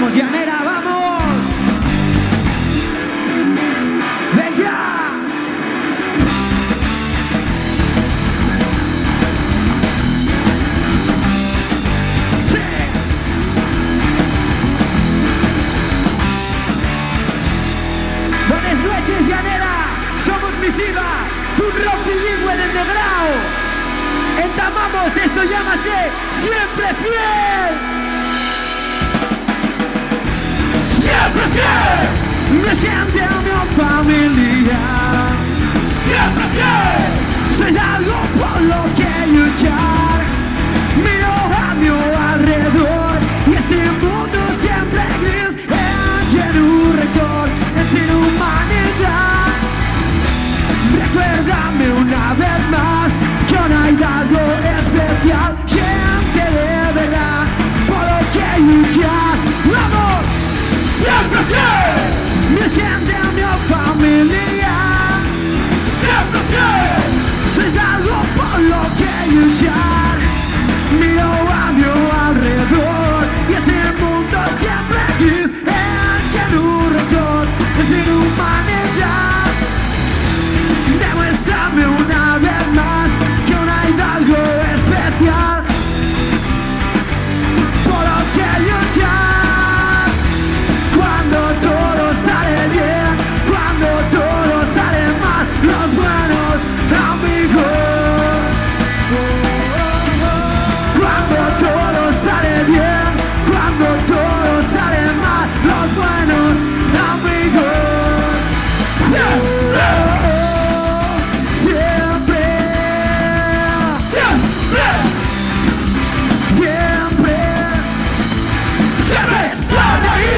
Vamos, llanera, vamos. Venga. Sí. Buenas noches, llanera. Somos Misiva, un rock bilingüe en el Negrao. Entamamos, esto llámase Siempre Fiel. Siempre fiel, me siento a mi familia. Siempre fiel, soy algo por lo que luchar. Miro a mi alrededor y este mundo siempre gris en un rencor, es sin humanidad. Recuérdame una vez más que no hay algo especial, siempre de verdad por lo que luchar. ¡Vamos! Siempre fiel, me siento a mi familia. Siempre fiel, soy algo por lo que luchar. Miro a mi alrededor y este mundo siempre gris en un rencor, es sin humanidad. Demuéstrame una vez más que no hay algo especial por lo que luchar. Cuando todo sale bien, cuando todo sale mal, los buenos amigos. Cuando todo sale bien, cuando todo sale mal, los buenos amigos. Siempre, siempre, siempre, siempre, siempre están ahí.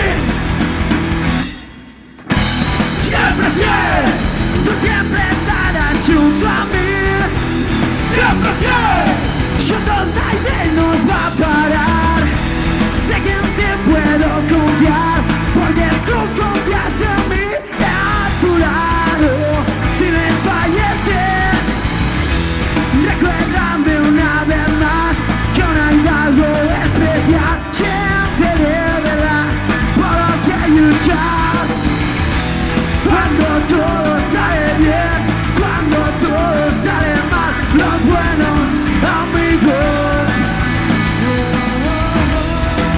Siempre fiel, tú siempre estarás junto a mí. Siempre fiel, juntos nadie nos va a parar. Sé que en ti puedo confiar, porque tú confías en mí. A tu lado, sin desfallecer. Recuérdame una vez más que no hay algo especial, siempre de verdad por lo que luchar. Cuando todo sale bien, cuando todo sale mal, los buenos amigos.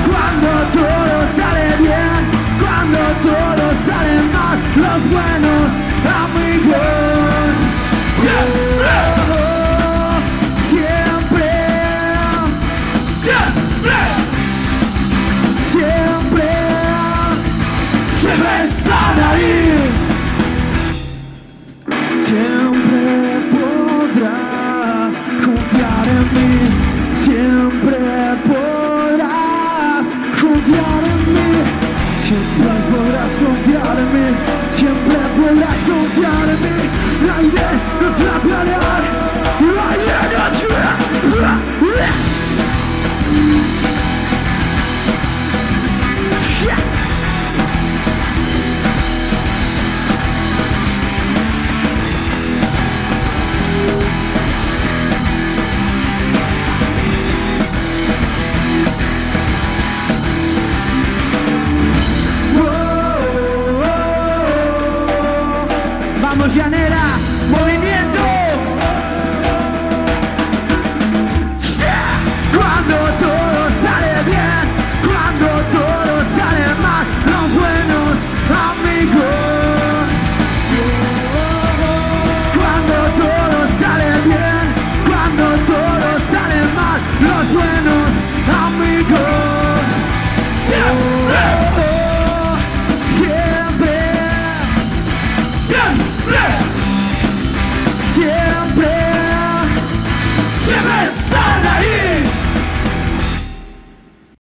Cuando todo sale bien, cuando todo sale mal, los buenos amigos. Siempre, siempre, siempre, siempre, siempre están ahí. Siempre podrás confiar en mí. Siempre podrás confiar en mí. Siempre podrás confiar en mí. Siempre podrás confiar en mí. Nadie nos va a pelear. Nadie nos va a pelear. Vamos, llanera, movimiento. Cuando todo sale bien, cuando todo sale mal, los buenos amigos. Cuando todo sale bien, cuando todo sale mal, los buenos amigos. Siempre, siempre, siempre, siempre.